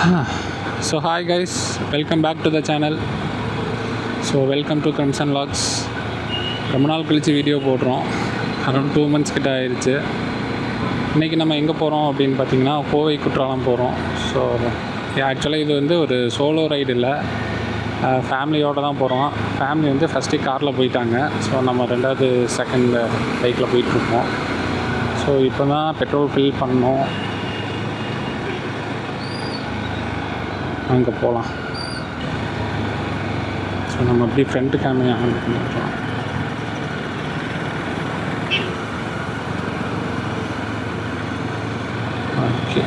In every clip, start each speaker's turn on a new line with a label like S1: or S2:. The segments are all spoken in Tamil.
S1: So hi guys, welcome back to the channel. Welcome to Crimson Vlogs. ரொம்ப நாள் கழிச்சு வீடியோ போடுறோம். அரௌண்ட் 2 months கிட்ட ஆயிடுச்சு. இன்றைக்கி நம்ம எங்கே போகிறோம் அப்படின்னு பார்த்தீங்கன்னா கோவை குற்றாலம் போகிறோம். ஸோ ஆக்சுவலாக இது வந்து ஒரு சோலோ ரைடு இல்லை, ஃபேமிலியோடு தான் போகிறோம். ஃபேமிலி வந்து ஃபஸ்ட்டு காரில் போயிட்டாங்க. ஸோ நம்ம ரெண்டாவது செகண்ட் பைக்கில் போயிட்டுருக்கோம். ஸோ இப்போ தான் பெட்ரோல் ஃபில் பண்ணோம், அங்கே போகலாம். ஸோ நம்ம அப்படியே ஃப்ரண்ட் கேமரா ஆன் பண்ணிக்கலாம். ஓகே,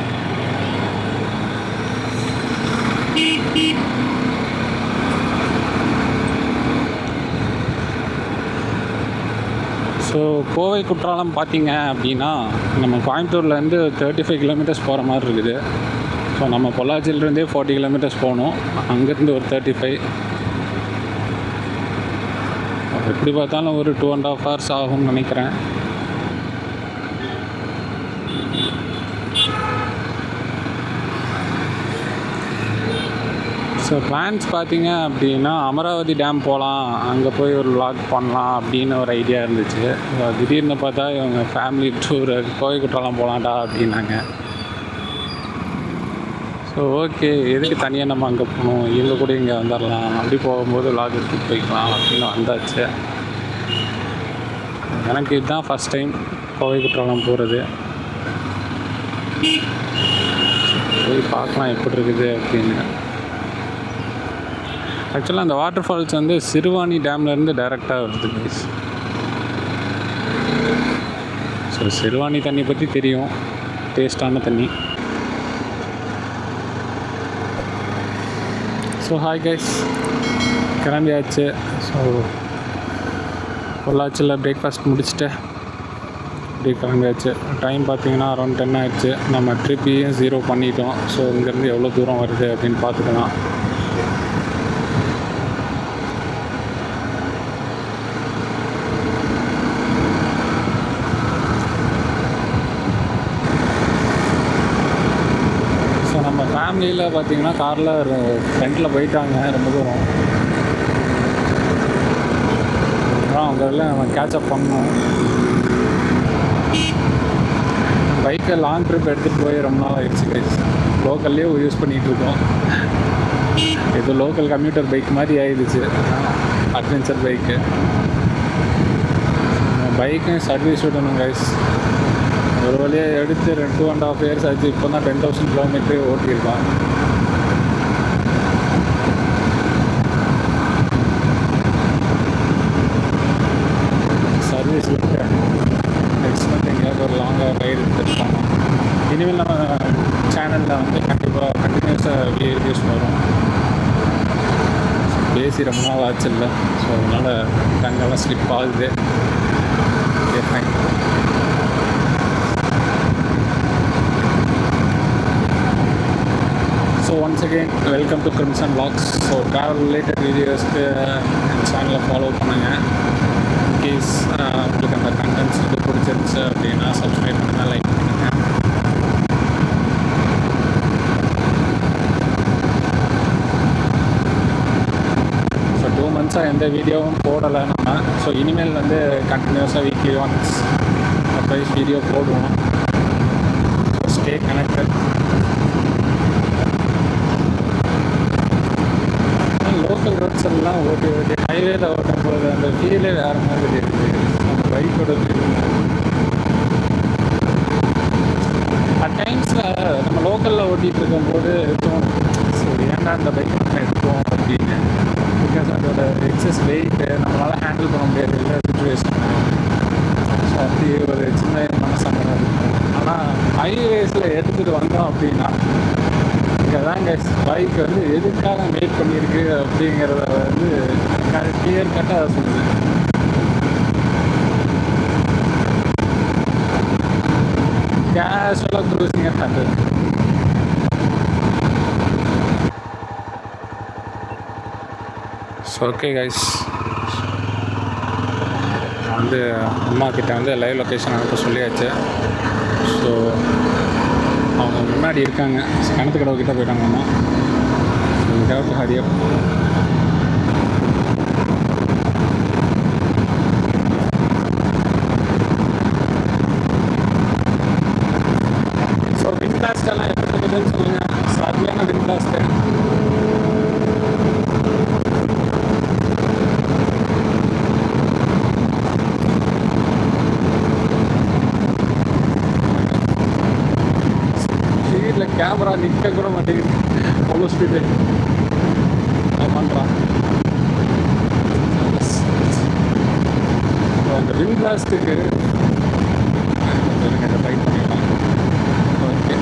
S1: ஸோ கோவை குற்றாலம் பார்த்தீங்க அப்படின்னா நம்ம கோயம்புத்தூர்லேருந்து 35 கிலோமீட்டர்ஸ் போகிற மாதிரி இருக்குது. ஸோ நம்ம பொள்ளாச்சியிலேருந்தே 40 கிலோமீட்டர்ஸ் போகணும், அங்கேருந்து ஒரு 35. எப்படி பார்த்தாலும் ஒரு 2.5 hours ஆகும்னு நினைக்கிறேன். ஸோ பிளான்ஸ் பார்த்தீங்க அப்படின்னா அமராவதி டேம் போகலாம், அங்கே போய் ஒரு vlog பண்ணலாம் அப்படின்னு ஒரு ஐடியா இருந்துச்சு. திடீர்னு பார்த்தா இவங்க ஃபேமிலி டூர் கோவை குற்றாலம் போகலான்டா அப்படின்னாங்க. ஸோ ஓகே, எதுக்கு தனியாக நம்ம அங்கே போகணும், இவங்க கூட இங்கே வந்துடலாம், அப்படி போகும்போது vlog எடுத்துகிட்டு போய்க்கலாம் அப்படின்னு வந்தாச்சு. எனக்கு இதுதான் ஃபஸ்ட் டைம் கோவை குற்றாலம் போகிறது. போய் பார்க்கலாம் எப்படி இருக்குது அப்படின்னு. ஆக்சுவலாக அந்த வாட்டர் ஃபால்ஸ் வந்து சிறுவாணி டேம்லேருந்து டைரெக்டாக வருது ப்ளீஸ். ஸோ சிறுவாணி தண்ணி பற்றி தெரியும், டேஸ்டான தண்ணி. ஸோ ஹாய் கைஸ், கிளம்பியாச்சு. ஸோ பொள்ளாச்சியில் பிரேக்ஃபாஸ்ட் முடிச்சுட்டு அப்படியே கிளம்பியாச்சு. டைம் பார்த்தீங்கன்னா அரௌண்ட் 10 ஆகிடுச்சு. நம்ம ட்ரிப்பையும் 0 பண்ணிட்டோம். ஸோ இங்கேருந்து எவ்வளோ தூரம் வருது அப்படின்னு பார்த்துக்கலாம். ஸோ நம்ம ஃபேமிலியில் பார்த்தீங்கன்னா காரில் ஃப்ரண்ட்டில் போயிட்டாங்க ரொம்ப தூரம். அங்கே நம்ம கேட்சப் பண்ணோம். பைக்கை லாங் ட்ரிப் எடுத்துகிட்டு போய் ரொம்ப நாள் ஆகிடுச்சு கைஸ். லோக்கல்லே யூஸ் பண்ணிகிட்ருக்கோம். ஏதோ லோக்கல் கம்யூட்டர் பைக் மாதிரி ஆகிடுச்சு, அட்வென்ச்சர் பைக்கு. பைக்கும் சர்வீஸ் விடணும் கைஸ். ஒரு வழியாக எடுத்து 2.5 years ஆச்சு. இப்போ தான் 10,000 கிலோமீட்டரே ஓட்டியிருக்கான். சர்வீஸ் விட்டு நெக்ஸ்ட் மந்த் எங்கேயாவது ஒரு லாங்காக ரைடு எடுத்துருக்காங்க. இனிமேல் நம்ம சேனலில் வந்து கண்டிப்பாக கண்டினியூஸாக வீடியோஸ் வரும். பேசி ரொம்ப நாள் ஆச்சு இல்லை, ஸோ அதனால் கங்கெல்லாம் ஸ்லிப் ஆகுது. Okay fine. So once again welcome to Crimson Vlogs. So travel related வீடியோஸ்க்கு சேனலை ஃபாலோ பண்ணுங்கள். இன்கேஸ் உங்களுக்கு அந்த கண்டென்ட்ஸ் வந்து பிடிச்சிருந்துச்சு அப்படின்னா சப்ஸ்கிரைப் பண்ணுங்கள், லைக் பண்ணுங்கள். ஸோ 2 months எந்த வீடியோவும் போடலை நம்ம. ஸோ இனிமேல் வந்து கண்டினியூஸாக வீக்லி ஒன்ஸ் அட்வைஸ் வீடியோ போடுவோம். So stay connected. Local roads எல்லாம் ஓட்டி ஹைவேல ஓட்டும் போது அந்த ஃபீலே வேறு மாதிரி இருக்குது. நம்ம பைக்கோட ஃபீல் அட் டைம்ஸில் நம்ம லோக்கலில் ஓட்டிகிட்டு இருக்கும்போது தோணும், ஸோ ஏன்டா அந்த பைக் நம்ம எடுப்போம் அப்படின்னு. பிகாஸ் அதோட எக்ஸஸ் வெயிட்டு நம்மளால் ஹேண்டில் பண்ண முடியாது எல்லா சுச்சுவேஷனும். ஸோ அப்படி ஒரு சின்ன மனசங்கடம் இருக்கும். ஆனால் ஹைவேஸில் எடுத்துகிட்டு வந்தோம் அப்படின்னா இங்கே தான் பைக் வந்து எதுக்காக மேட் பண்ணியிருக்கு அப்படிங்கிறத வந்து கிளியர் கட்டாக சொல்லுது. கேஷுவலாக cruising at 100. So okay guys, வந்து அம்மா கிட்ட வந்து லைவ் லொக்கேஷன் அனுப்ப சொல்லியாச்சு. ஸோ அவங்க முன்னாடி இருக்காங்க, கிணத்து கடவு கிட்டே போயிட்டாங்கம்மா. ஸோ ஹரியா ஸோ விண்ட் பிளாஸ்டெல்லாம் எப்படி இருக்குதுன்னு சொல்லுங்கள். சரியான விண்ட் பிளாஸ்ட்டு. ஸ்பீடில் கேமரா நிற்க கூட மாட்டேங்குது, அவ்வளோ ஸ்பீடு பண்ணுறான். அந்த விண்ட் பிளாஸ்ட்டுக்கு ட்ரை பண்ணிடலாம். ஓகே,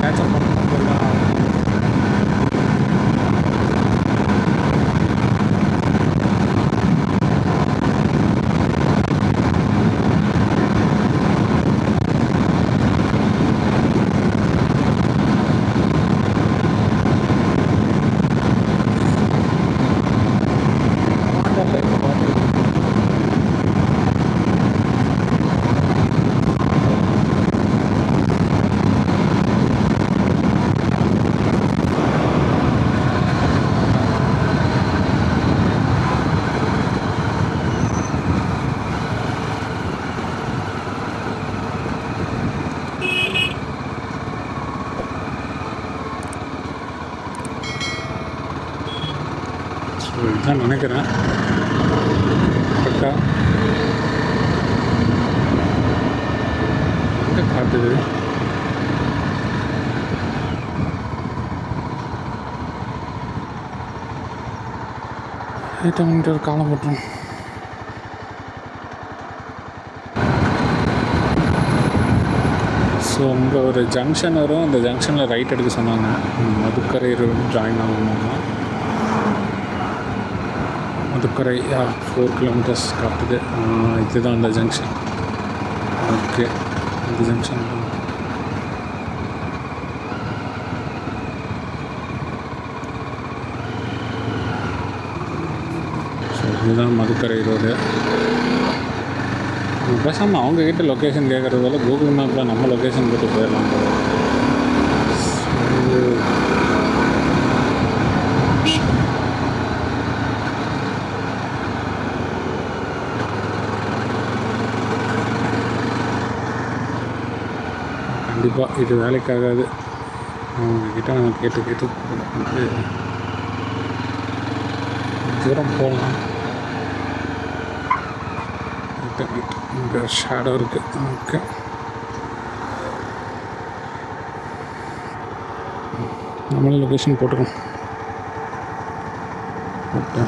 S1: கேட்சப் பண்ணலாம். இதுதான் நினைக்கிறேன் கரெக்டாக. எங்கே காட்டுது? ஒரு காலம் போட்டோம். ஸோ அங்கே ஒரு ஜங்ஷன் வரும், அந்த ஜங்ஷனில் ரைட் எடுக்க சொன்னாங்க. மதுக்கரை ரோடு ஜாயின் ஆகணுமா? மதுக்கரை 4 கிலோமீட்டர்ஸ் காட்டுது. இதுதான் அந்த ஜங்ஷன். ஓகே, இந்த ஜங்ஷன் ஸோ இதுதான் மதுக்கரை ரோடு. பேசாமல் அவங்கக்கிட்ட லொக்கேஷன் கேட்குறதால கூகுள் மேப்பில் நம்ம லொக்கேஷன் போட்டு போயிடலாம். கண்டிப்பாக இது வேலைக்காகாது. அவங்கக்கிட்ட நம்ம கேட்டு தூரம் போகலாம். இங்கே ஷேடோ இருக்குது. ஓகே, நம்மளே லொக்கேஷன் போட்டுருக்கோம். ஓகே,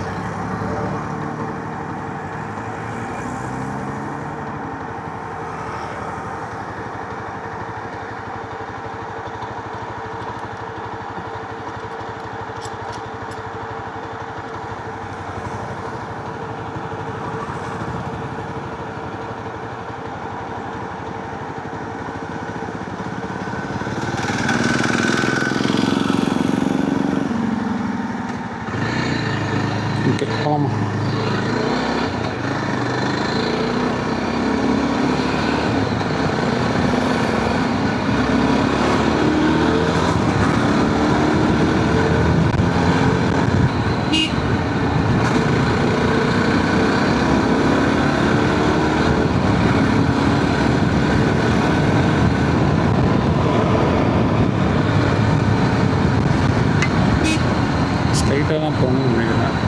S1: ஓகே போகலாமா? ஸ்ட்ரைட்டாக தான் போகணும்னு நினைக்கிறேன்.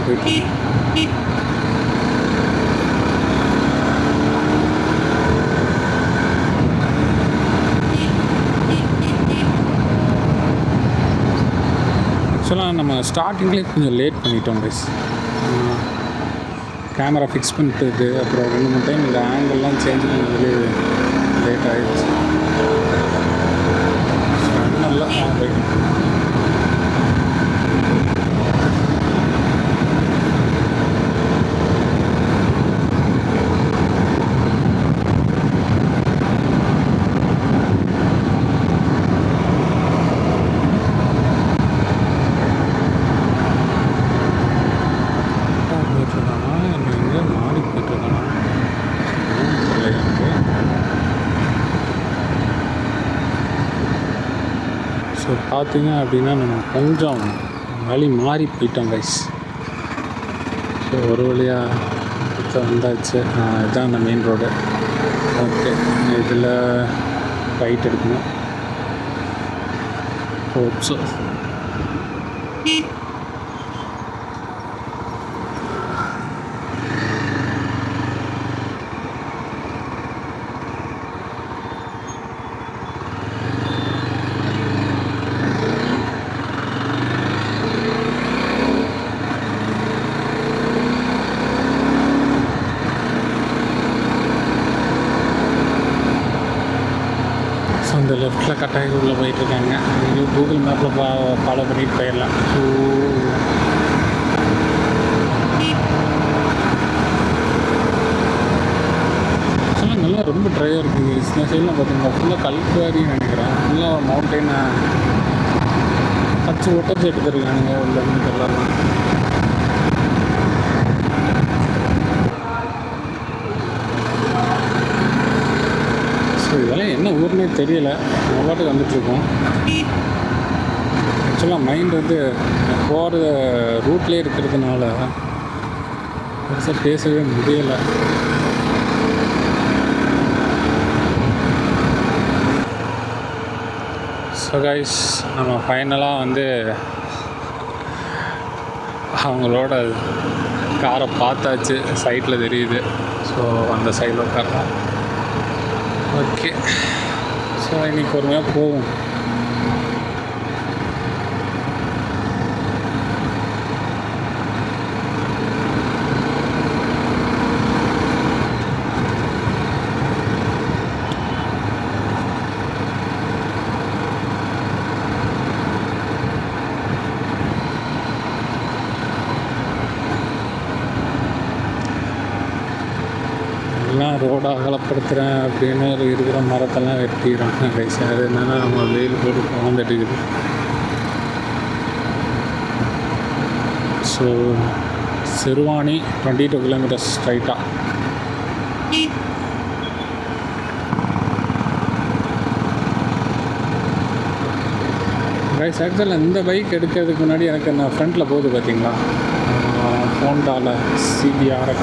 S1: போயிட்டு ஆக்சுவலாக நம்ம ஸ்டார்டிங்லேயே கொஞ்சம் லேட் பண்ணிட்டோம் கைஸ். கேமரா ஃபிக்ஸ் பண்ணிட்டு அப்புறம் 2-3 டைம் இந்த ஆங்கிள்லாம் சேஞ்ச் பண்ணதுலே லேட் ஆகிடுச்சு. நல்லா ஸோ பார்த்தீங்க அப்படின்னா நம்ம கொஞ்சம் வழி மாறி போயிட்டோம் கைஸ். ஸோ ஒரு வழியாக இப்போ வந்தாச்சு. இதுதான் அந்த மெயின் ரோடு. ஓகே, இதில் ரைட் எடுக்கணும். ஓப்ஸோ இந்த லெஃப்ட்டில் கட்டாயம் உள்ளே போயிட்டுருக்காங்க. நீங்கள் கூகுள் மேப்பில் ஃபாலோ பண்ணிட்டு போயிடலாம். ஆக்சுவலாக நல்லா ரொம்ப ட்ரையாக இருக்குது. இந்த சைட்லாம் பார்த்தீங்கன்னா ஃபுல்லாக கல்குவாரின்னு நினைக்கிறேன். ஃபுல்லாக மவுண்டெயினை தச்சு ஒட்டச்சு எடுத்துருக்கானுங்க உள்ளேருந்து எல்லாம். இதெல்லாம் என்ன ஊர்னே தெரியல. பாட்டுக்கு வந்துட்டுருக்கோம். ஆக்சுவலாக மைண்ட் வந்து போகிற ரூட்லேயே இருக்கிறதுனால பெருசாக பேசவே முடியலை. ஸோ கைஸ், நம்ம ஃபைனலாக வந்து அவங்களோட காரை பார்த்தாச்சு. சைட்டில் தெரியுது. ஸோ அந்த சைடில் உட்காரலாம். ஓகே, ஸோ இன்றைக்கி பொறுமையாக போவோம். எல்லாம் ரோடு அகலப்படுத்துகிறேன் அப்படின்னு இருக்கிற மரத்தெல்லாம் வெட்டிடுறாங்க கைஸ். அது என்னென்னா நம்ம வெயில் போட்டு குழந்துட்டுக்குது. ஸோ சிறுவாணி 22 கிலோமீட்டர்ஸ் ஸ்ட்ரைட்டாக. கைஸ், ஆக்சுவலாக இந்த பைக் எடுக்கிறதுக்கு முன்னாடி எனக்கு என்ன ஃப்ரண்ட்டில் போகுது பார்த்தீங்களா, ஹோண்டாவில் CBRX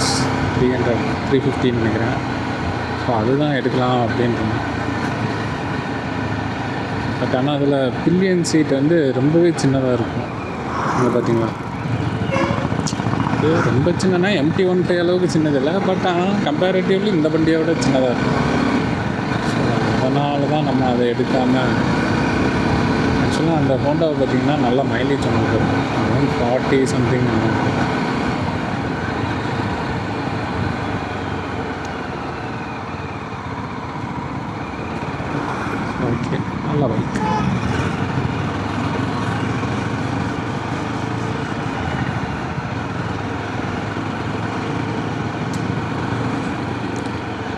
S1: 350 நினைக்கிறேன். ஸோ அதுதான் எடுக்கலாம் அப்படின்ட்டு. பட் ஆனால் அதில் பில்லியன் சீட் வந்து ரொம்பவே சின்னதாக இருக்கும். இங்கே பார்த்தீங்களா, இது ரொம்ப சின்னனா MT-15 அளவுக்கு சின்னதில்லை. பட் ஆனால் கம்பேரிட்டிவ்லி இந்த வண்டியோட சின்னதாக இருக்கும். ஸோ அதனால தான் நம்ம அதை எடுக்காமல். ஆக்சுவலாக அந்த ஹோண்டாவை பார்த்திங்கன்னா நல்லா மைலேஜ் உங்களுக்கு இருக்கும். 40 சம்திங். ஓகே, நல்ல பைக்.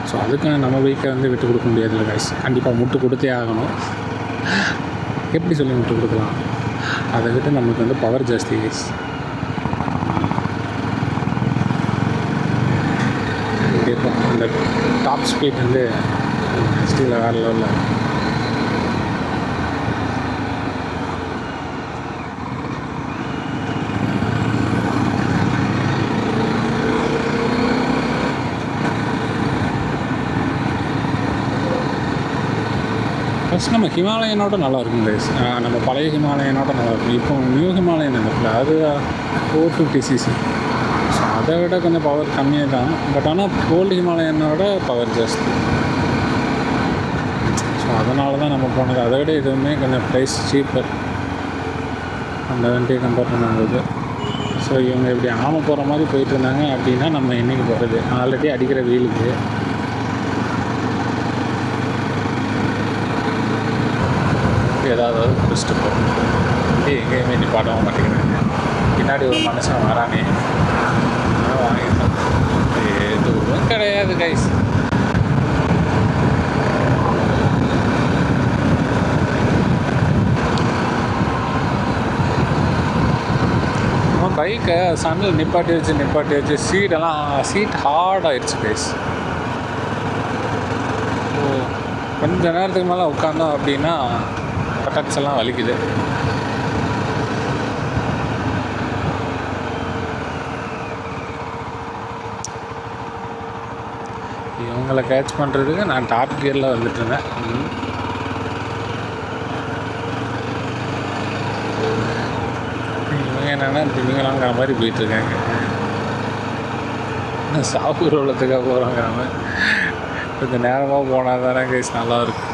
S1: ஸோ அதுக்கு நம்ம பைக்கை வந்து விட்டு கொடுக்க முடியாதுல்ல கைஸ். கண்டிப்பாக முட்டு கொடுத்தே ஆகணும். எப்படி சொல்லி முட்டு கொடுக்கலாம், அதை விட்டு நம்மளுக்கு வந்து பவர் ஜாஸ்தி கைஸ். கண்டிப்பாக அந்த டாப் ஸ்பீட் வந்து ஸ்டீலில் வேறு லெவலில். ஃபஸ்ட் நம்ம ஹிமாலயனோட நல்லாயிருக்கும் கைஸ். நம்ம பழைய ஹிமாலயனோட நல்லாயிருக்கும். இப்போ நியூ ஹிமாலயன் இருக்குல்ல, அது 450cc. ஸோ அதை விட கொஞ்சம் பவர் கம்மியாக தான். பட் ஆனால் ஓல்டு ஹிமாலயனோட பவர் ஜாஸ்தி. ஸோ அதனால தான் நம்ம போனது. அதை விட எதுவுமே கொஞ்சம் ப்ரைஸ் சீப்பர் அந்த வண்டியை கம்பேர் பண்ணும்போது. ஸோ இவங்க இப்படி ஆம போகிற மாதிரி போயிட்டு இருந்தாங்க அப்படின்னா நம்ம என்றைக்கு போகிறது. ஆல்ரெடி அடிக்கிற வெயிலுக்கு ஏதாவது குடிச்சிட்டு போகிறோம். எங்கேயுமே நிப்பாட்டவும் மாட்டேங்கிறாங்க. பின்னாடி ஒரு மனுஷன் வரானே, வாங்கிட்டோம். எதுவும் கிடையாது கைஸ். பைக்கை சன்னில் நிப்பாட்டி வச்சு சீட் ஹார்ட் ஆகிடுச்சு கைஸ். கொஞ்ச நேரத்துக்கு மேலே உட்காந்தோம் அப்படின்னா பட்டக்ஸ் எல்லாம் வலிக்குது. இவங்களை கேட்ச் பண்ணுறதுக்கு நான் டாப் கியரில் வந்துட்டுருந்தேன். இவங்க என்னென்னா திமிங்கலாங்கிற மாதிரி போயிட்டுருக்காங்க. சாப்பிட்ற உள்ளத்துக்காக போகிறாங்கிற மாதிரி. கொஞ்சம் நேரமாக போனால் தானே கைஸ் நல்லாயிருக்கும்.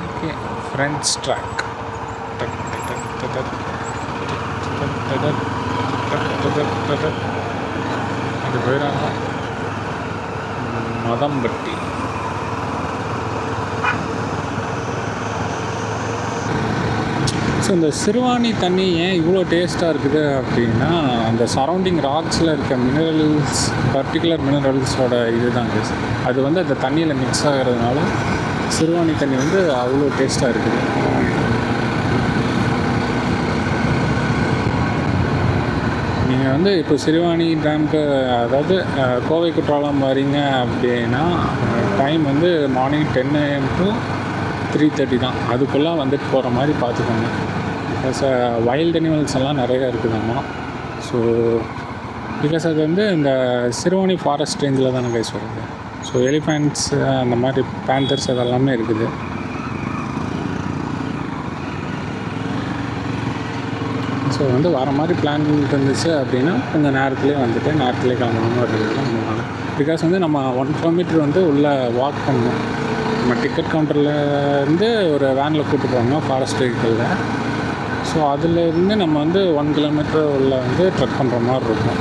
S1: ஓகே, ஃப்ரெண்ட்ஸ் ட்ராக் அது போயிடாங்க. மதம்பட்டி. ஸோ இந்த சிறுவாணி தண்ணி ஏன் இவ்வளோ டேஸ்ட்டாக இருக்குது அப்படின்னா அந்த சரௌண்டிங் ராக்ஸில் இருக்க மினரல்ஸ், பர்டிகுலர் மினரல்ஸோட இது தான் அது வந்து அந்த தண்ணியில் மிக்ஸ் ஆகிறதுனால சிறுவாணி தண்ணி வந்து அவ்வளோ டேஸ்ட்டாக இருக்குது. நீங்கள் வந்து இப்போ சிறுவாணி டேமுக்கு, அதாவது கோவை குற்றாலம் வரீங்க அப்படின்னா டைம் வந்து மார்னிங் 10 AM to 3:30 தான். அதுக்குள்ளே வந்துட்டு போகிற மாதிரி பார்த்துக்கோங்க. பிகாஸ் வைல்டு அனிமல்ஸ் எல்லாம் நிறையா இருக்குதாம்மா. ஸோ பிகாஸ் அது வந்து இந்த சிறுவாணி ஃபாரஸ்ட் ரேஞ்சில் தானே கைஸ் வருது. ஸோ எலிஃபெண்ட்ஸ், அந்த மாதிரி பேந்தர்ஸ் அதெல்லாமே இருக்குது. ஸோ வந்து வர மாதிரி பிளான் இருந்துச்சு அப்படின்னா கொஞ்சம் நேரத்துலேயே வந்துட்டு நேரத்துலேயே கிளம்புற மாதிரி இருக்குது. பிகாஸ் வந்து நம்ம 1 கிலோமீட்டர் வந்து உள்ளே வாக் பண்ணணும். நம்ம டிக்கெட் கவுண்டர்லேருந்து ஒரு வேனில் கூப்பிட்டு போவாங்க ஃபாரஸ்ட் வெஹிக்கிளில். ஸோ அதுலேருந்து நம்ம வந்து 1 கிலோமீட்டர் உள்ள வந்து ட்ரெக் பண்ணுற மாதிரி இருக்கும்.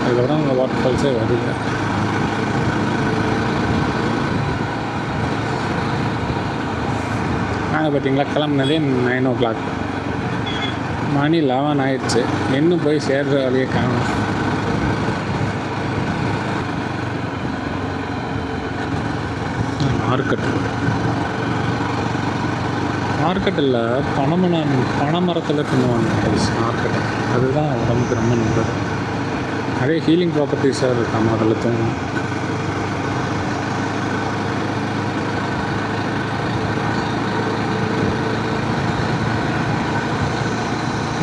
S1: அதுக்கப்புறம் அந்த வாட்டர் ஃபால்ஸே வருது. நாங்கள் பார்த்தீங்களா கிளம்புனதே 9 o'clock, மணி 11 ஆயிடுச்சு. இன்னும் போய் சேர்ற வழியே காணும். மார்க்கெட்டில் பனைமரத்தில் பின்னுவாங்க மார்க்கெட். அதுதான் உடம்புக்கு ரொம்ப நல்லது. நிறைய ஹீலிங் ப்ராப்பர்ட்டிஸாக இருக்காம அதில் தோணும்.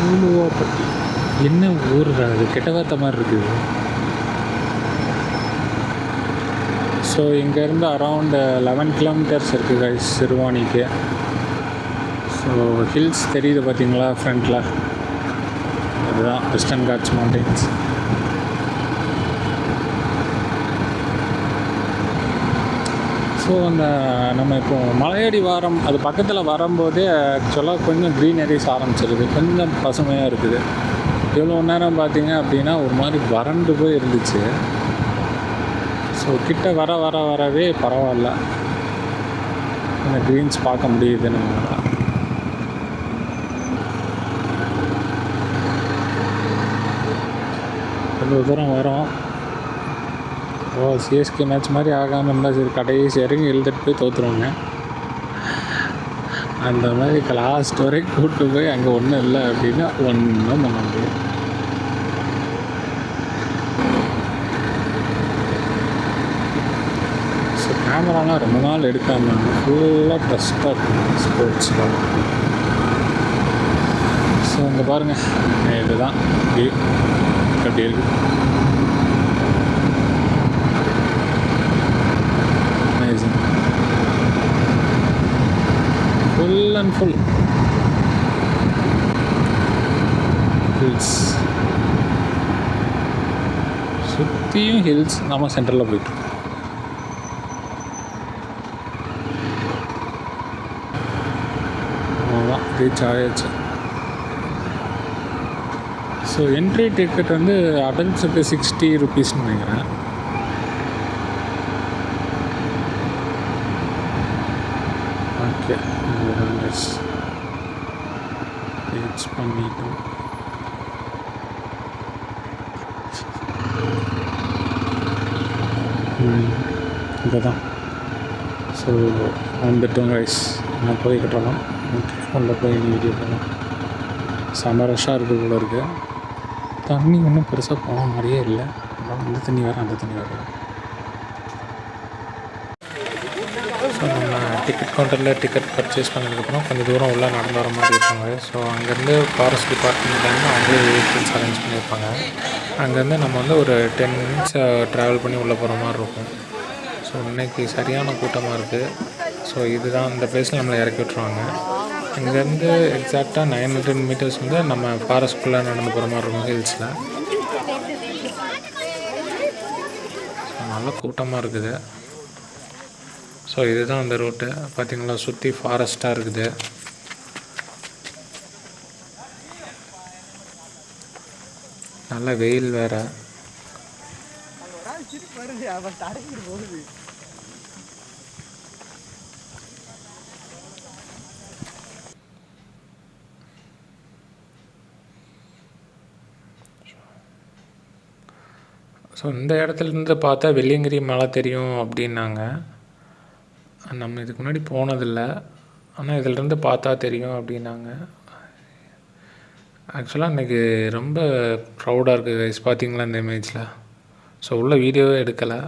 S1: ஊலுவாப்பட்டி என்ன ஊர் அது? கெட்டவார்த்த மாதிரி இருக்குது. ஸோ இங்கேருந்து அரவுண்ட் 11 கிலோமீட்டர்ஸ் இருக்குது கைஸ் சிறுவாணிக்கு. ஸோ ஹில்ஸ் தெரியுது பார்த்தீங்களா ஃப்ரண்ட்டில், அதுதான் வெஸ்டர்ன் காட்ஸ் மவுண்டெயின்ஸ். ஸோ அந்த நம்ம இப்போ மலையடி வாரம் அது பக்கத்தில் வரும்போதே ஆக்சுவலாக கொஞ்சம் க்ரீனரிஸ் ஆரம்பிச்சிருது, கொஞ்சம் பசுமையாக இருக்குது. இவ்வளோ நேரம் பார்த்தீங்க அப்படின்னா ஒரு மாதிரி வறண்டு போய் இருந்துச்சு. ஸோ கிட்ட வரவே பரவாயில்ல, அந்த க்ரீன்ஸ் பார்க்க முடியுது நம்மளால். இவ்வளோ தூரம் வரோம். சிஎஸ்கே மேட்ச் மாதிரி ஆகாமல் இருந்தால் சரி, கடைசி இறங்கி எழுதிட்டு போய் தோற்றுருவாங்க. அந்த மாதிரி லாஸ்ட் வரைக்கும் கூப்பிட்டு போய் அங்கே ஒன்றும் இல்லை அப்படின்னா ஒன்றும் பண்ண முடியும். ஸோ கேமராலாம் ரொம்ப நாள் எடுக்காமல் ஃபுல்லாக டஸ்ட்டாக இருக்கும் ஸ்போர்ட்ஸில். ஸோ இங்கே பாருங்கள், இதுதான் வியூ எப்படி இருக்குது. ஃபுல் அண்ட் ஃபுல் ஹில்ஸ், சுற்றியும் ஹில்ஸ். நம்ம சென்டரில் போயிட்டு அவ்வளோதான், ரீச் ஆயாச்சு. ஸோ என்ட்ரி டிக்கெட் வந்து அடல்ட்ஸுக்கு 60 rupeesன்னு நினைக்கிறேன். ஓகே, ரீச் பண்ணிட்டோம். இங்கே தான். ஸோ வந்துட்டோம் கைஸ். நான் போய் கட்டலாம். ஃபோனில் போய் வீடியோ பண்ணலாம். செம ரஷ்ஷாக இருக்குது போல இருக்குது. தண்ணி ஒன்றும் பெருசாக போன மாதிரியே இல்லை. அந்த தண்ணி வேறு அந்த தண்ணி வேறு. ஸோ நம்ம டிக்கெட் கவுண்டரில் டிக்கெட் பர்ச்சேஸ் பண்ணதுக்கப்புறம் கொஞ்சம் தூரம் உள்ளே நடந்து வர மாதிரி இருப்பாங்க. ஸோ அங்கேருந்து ஃபாரஸ்ட் டிபார்ட்மெண்ட்லேருந்து அவங்களே வெஹிக்கிள்ஸ் அரேஞ்ச் பண்ணியிருப்பாங்க. அங்கேருந்து நம்ம வந்து ஒரு 10 மினிட்ஸ் ட்ராவல் பண்ணி உள்ளே போகிற மாதிரி இருக்கும். ஸோ இன்றைக்கி சரியான கூட்டமாக இருக்குது. ஸோ இதுதான் இந்த பிளேஸில் நம்மளை இறக்கி விட்ருவாங்க. இங்கேருந்து எக்ஸாக்டாக 900 மீட்டர்ஸ் வந்து நம்ம ஃபாரஸ்ட்குள்ளே நடந்து போகிற மாதிரி இருக்கும் ஹில்ஸில். ஸோ நல்ல கூட்டமாக இருக்குது. ஸோ இதுதான் அந்த ரூட்டு. பார்த்திங்களா, சுற்றி ஃபாரஸ்ட்டாக இருக்குது. நல்ல வெயில் வேறு. ஸோ இந்த இடத்துலேருந்து பார்த்தா வெள்ளியங்கிரி மலை தெரியும் அப்படின்னாங்க. நம்ம இதுக்கு முன்னாடி போனதில்லை, ஆனால் இதிலேருந்து பார்த்தா தெரியும் அப்படின்னாங்க. ஆக்சுவலாக இன்றைக்கி ரொம்ப க்ரௌடாக இருக்குது கைஸ், பார்த்தீங்களா இந்த இமேஜில். ஸோ உள்ள வீடியோவே எடுக்கலை.